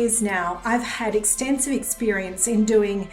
years now, I've had extensive experience in doing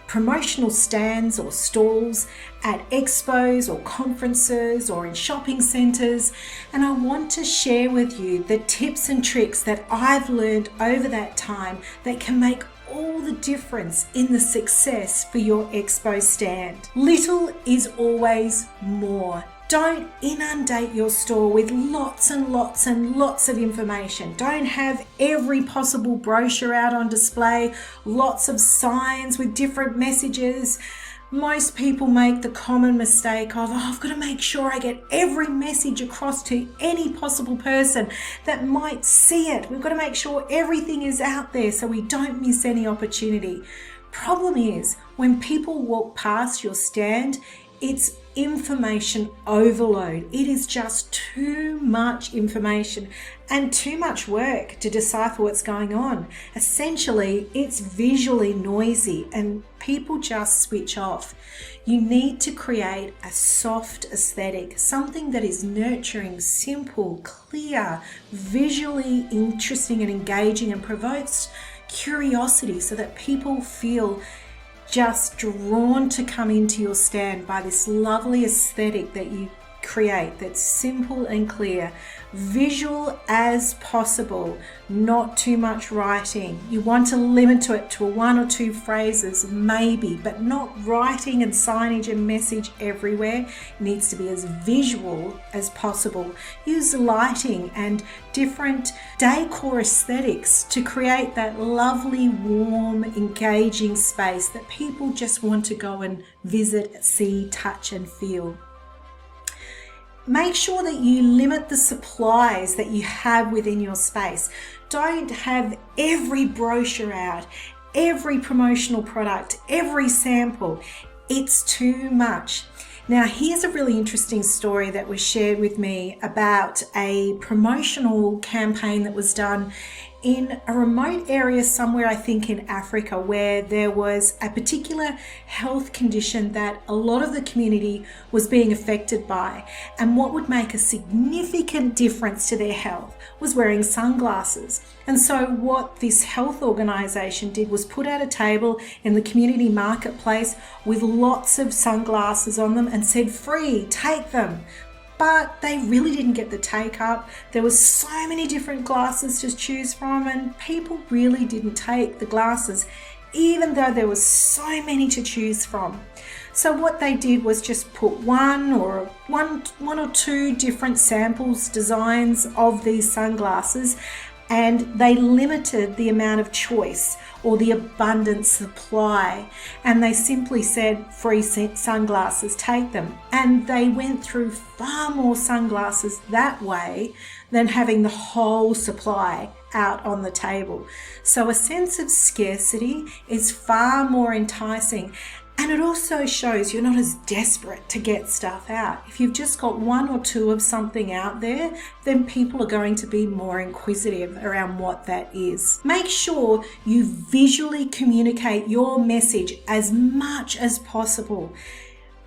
promotional stands or stalls at expos or conferences or in shopping centres, and I want to share with you the tips and tricks that I've learned over that time that can make all the difference in the success for your expo stand. Little is always more. Don't inundate your store with lots and lots and lots of information. Don't have every possible brochure out on display, lots of signs with different messages. Most people make the common mistake of, I've got to make sure I get every message across to any possible person that might see it. We've got to make sure everything is out there so we don't miss any opportunity. Problem is, when people walk past your stand, it's information overload. It is just too much information and too much work to decipher what's going on. Essentially, it's visually noisy and people just switch off. You need to create a soft aesthetic, something that is nurturing, simple, clear, visually interesting and engaging, and provokes curiosity so that people feel just drawn to come into your stand by this lovely aesthetic that you create that's simple and clear, visual as possible, not too much writing. You want to limit it to one or two phrases maybe, but not writing and signage and message everywhere. It needs to be as visual as possible. Use lighting and different decor aesthetics to create that lovely, warm, engaging space that people just want to go and visit, see, touch and feel. Make sure that you limit the supplies that you have within your space. Don't have every brochure out, every promotional product, every sample. It's too much. Now, here's a really interesting story that was shared with me about a promotional campaign that was done in a remote area somewhere, I think in Africa, where there was a particular health condition that a lot of the community was being affected by. And what would make a significant difference to their health was wearing sunglasses. And so what this health organization did was put out a table in the community marketplace with lots of sunglasses on them and said, free, take them. But they really didn't get the take up. There was so many different glasses to choose from, and people really didn't take the glasses, even though there was so many to choose from. So what they did was just put one or two different samples, designs of these sunglasses, and they limited the amount of choice or the abundant supply, and they simply said, free sunglasses, take them. And they went through far more sunglasses that way than having the whole supply out on the table. So a sense of scarcity is far more enticing. And it also shows you're not as desperate to get stuff out. If you've just got one or two of something out there, then people are going to be more inquisitive around what that is. Make sure you visually communicate your message as much as possible.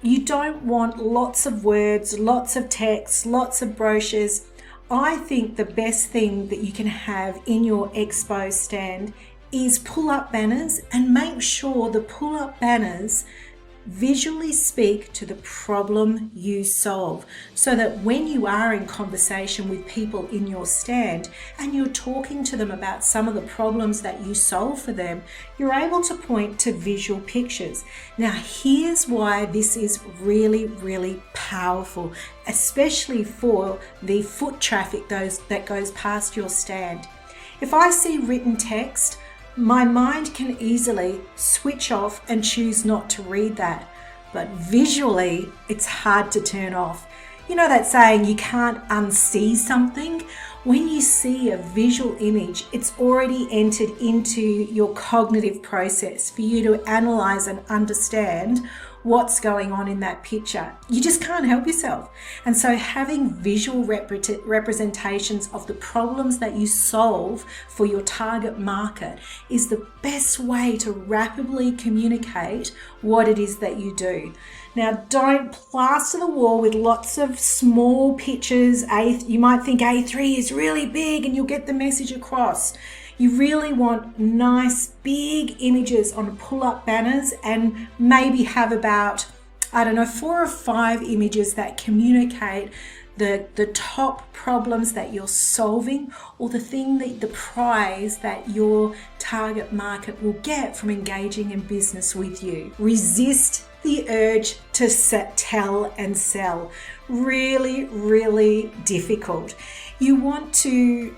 You don't want lots of words, lots of text, lots of brochures. I think the best thing that you can have in your expo stand is pull-up banners, and make sure the pull-up banners visually speak to the problem you solve, so that when you are in conversation with people in your stand and you're talking to them about some of the problems that you solve for them, you're able to point to visual pictures. Now, here's why this is really, really powerful, especially for the foot traffic that goes past your stand. If I see written text, my mind can easily switch off and choose not to read that. But visually, it's hard to turn off. You know that saying, you can't unsee something? When you see a visual image, it's already entered into your cognitive process for you to analyze and understand what's going on in that picture. You just can't help yourself. And so having visual representations of the problems that you solve for your target market is the best way to rapidly communicate what it is that you do. Now, don't plaster the wall with lots of small pictures. You might think A3 is really big and you'll get the message across. You really want nice big images on pull-up banners, and maybe have about, 4 or 5 images that communicate the top problems that you're solving, or the prize that your target market will get from engaging in business with you. Resist the urge to tell and sell. Really, really difficult. You want to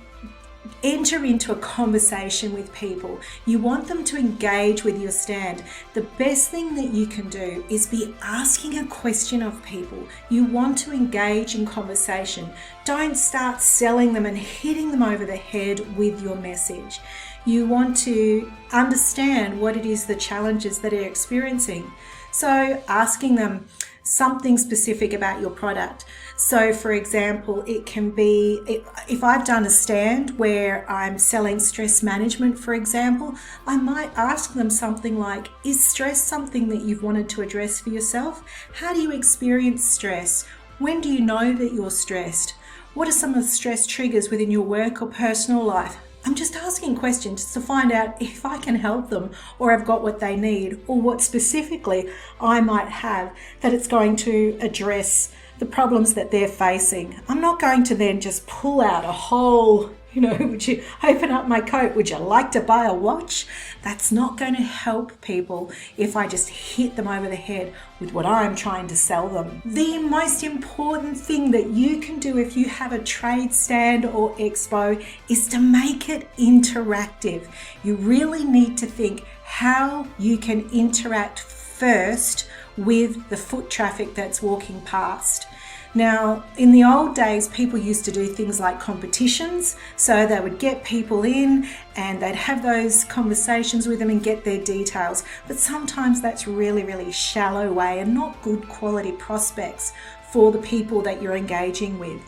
enter into a conversation with people. You want them to engage with your stand. The best thing that you can do is be asking a question of people. You want to engage in conversation. Don't start selling them and hitting them over the head with your message. You want to understand what it is, the challenges that they're experiencing. So asking them something specific about your product. So for example, it can be, if I've done a stand where I'm selling stress management, for example, I might ask them something like, is stress something that you've wanted to address for yourself? How do you experience stress? When do you know that you're stressed? What are some of the stress triggers within your work or personal life? I'm just asking questions to find out if I can help them, or I've got what they need, or what specifically I might have that it's going to address the problems that they're facing. I'm not going to then just pull out a whole, would you open up my coat? Would you like to buy a watch? That's not going to help people if I just hit them over the head with what I'm trying to sell them. The most important thing that you can do if you have a trade stand or expo is to make it interactive. You really need to think how you can interact first with the foot traffic that's walking past. Now, in the old days, people used to do things like competitions. So they would get people in and they'd have those conversations with them and get their details. But sometimes that's really, really shallow way and not good quality prospects for the people that you're engaging with.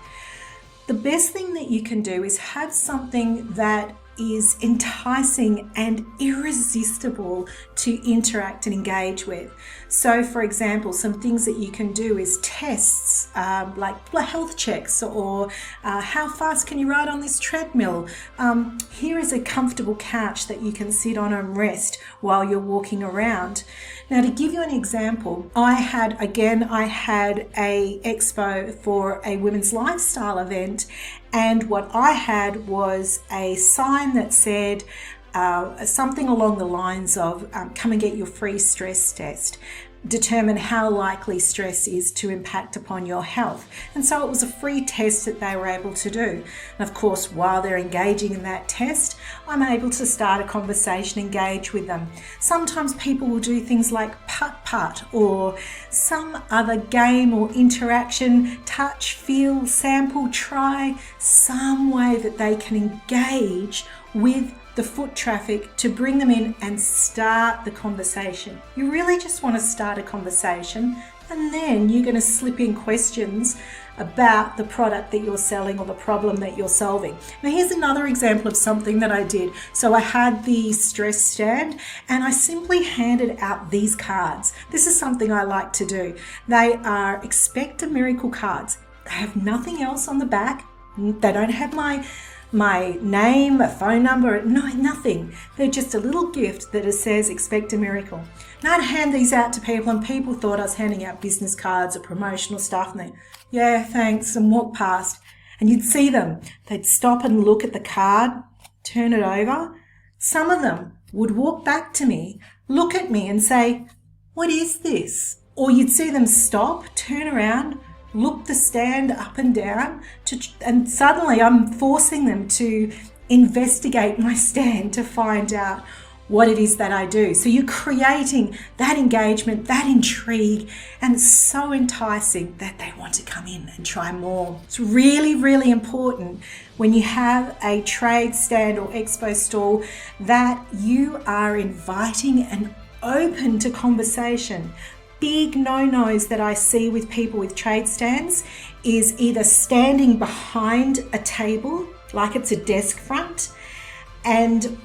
The best thing that you can do is have something that is enticing and irresistible to interact and engage with. So for example, some things that you can do is tests like health checks, or how fast can you ride on this treadmill? Here is a comfortable couch that you can sit on and rest while you're walking around. Now, to give you an example, I had a expo for a women's lifestyle event, and what I had was a sign that said something along the lines of, come and get your free stress test. Determine how likely stress is to impact upon your health. And so it was a free test that they were able to do. And of course, while they're engaging in that test, I'm able to start a conversation, engage with them. Sometimes people will do things like putt-putt or some other game or interaction, touch, feel, sample, try, some way that they can engage with the foot traffic to bring them in and start the conversation. You really just want to start a conversation, and then you're going to slip in questions about the product that you're selling or the problem that you're solving. Now, here's another example of something that I did. So I had the stress stand and I simply handed out these cards. This is something I like to do. They are Expect a Miracle cards. They have nothing else on the back. They don't have my name, a phone number, no, nothing. They're just a little gift that it says Expect a Miracle. And I'd hand these out to people, and people thought I was handing out business cards or promotional stuff, and they, yeah, thanks, and walk past. And you'd see them. They'd stop and look at the card, turn it over. Some of them would walk back to me, look at me and say, what is this? Or you'd see them stop, turn around, look the stand up and down, and suddenly I'm forcing them to investigate my stand to find out what it is that I do. So you're creating that engagement, that intrigue, and it's so enticing that they want to come in and try more. It's really, really important when you have a trade stand or expo stall that you are inviting and open to conversation. Big no-nos that I see with people with trade stands is either standing behind a table like it's a desk front,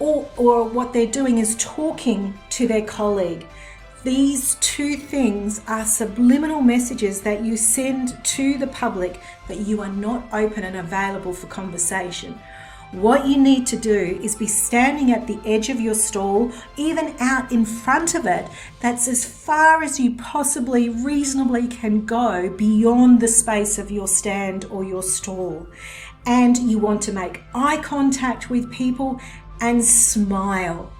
or what they're doing is talking to their colleague. These two things are subliminal messages that you send to the public that you are not open and available for conversation. What you need to do is be standing at the edge of your stall, even out in front of it. That's as far as you possibly reasonably can go beyond the space of your stand or your stall. And you want to make eye contact with people and smile.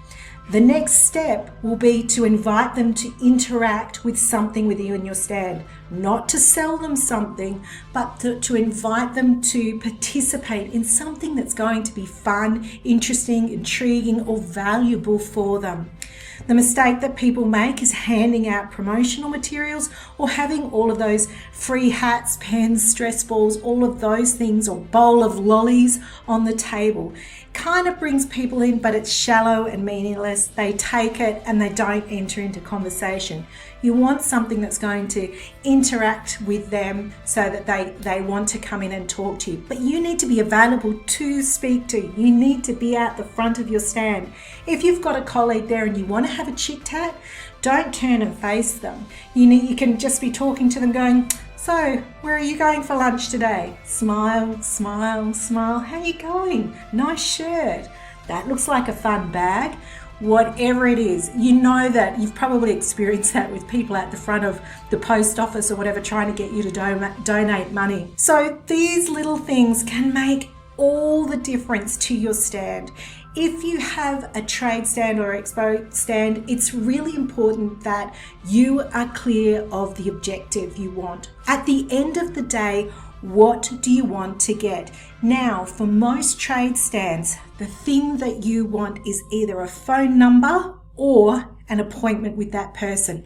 The next step will be to invite them to interact with something with you in your stand. Not to sell them something, but to invite them to participate in something that's going to be fun, interesting, intriguing, or valuable for them. The mistake that people make is handing out promotional materials or having all of those free hats, pens, stress balls, all of those things, or bowl of lollies on the table. Kind of brings people in, but it's shallow and meaningless. They take it and they don't enter into conversation. You want something that's going to interact with them so that they want to come in and talk to you. But you need to be available to speak to. You need to be at the front of your stand. If you've got a colleague there and you want to have a chit-chat, don't turn and face them. You can just be talking to them going, "So, where are you going for lunch today?" Smile, smile, smile. "How are you going? Nice shirt. That looks like a fun bag." Whatever it is, you know that you've probably experienced that with people at the front of the post office or whatever, trying to get you to donate money. So these little things can make all the difference to your stand. If you have a trade stand or expo stand, it's really important that you are clear of the objective you want. At the end of the day, what do you want to get? Now, for most trade stands, the thing that you want is either a phone number or an appointment with that person.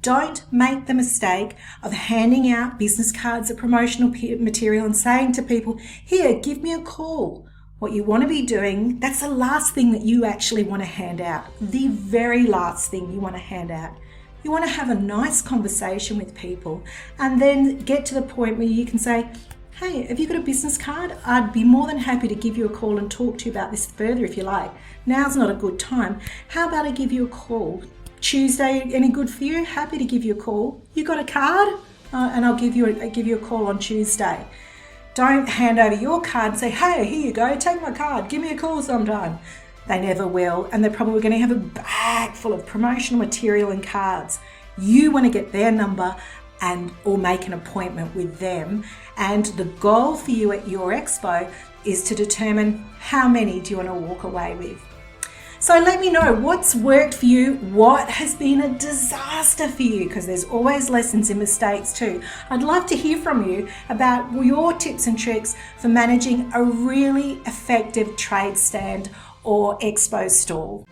Don't make the mistake of handing out business cards or promotional material and saying to people, "Here, give me a call." What you want to be doing, that's the last thing that you actually want to hand out. The very last thing you want to hand out. You want to have a nice conversation with people and then get to the point where you can say, "Hey, have you got a business card? I'd be more than happy to give you a call and talk to you about this further if you like. Now's not a good time. How about I give you a call? Tuesday, any good for you? Happy to give you a call. You got a card? And I'll give you a call on Tuesday." Don't hand over your card and say, "Hey, here you go, take my card, give me a call sometime." They never will, and they're probably going to have a bag full of promotional material and cards. You want to get their number or make an appointment with them, and the goal for you at your expo is to determine how many do you want to walk away with. So let me know what's worked for you, what has been a disaster for you, because there's always lessons in mistakes too. I'd love to hear from you about your tips and tricks for managing a really effective trade stand or expo stall.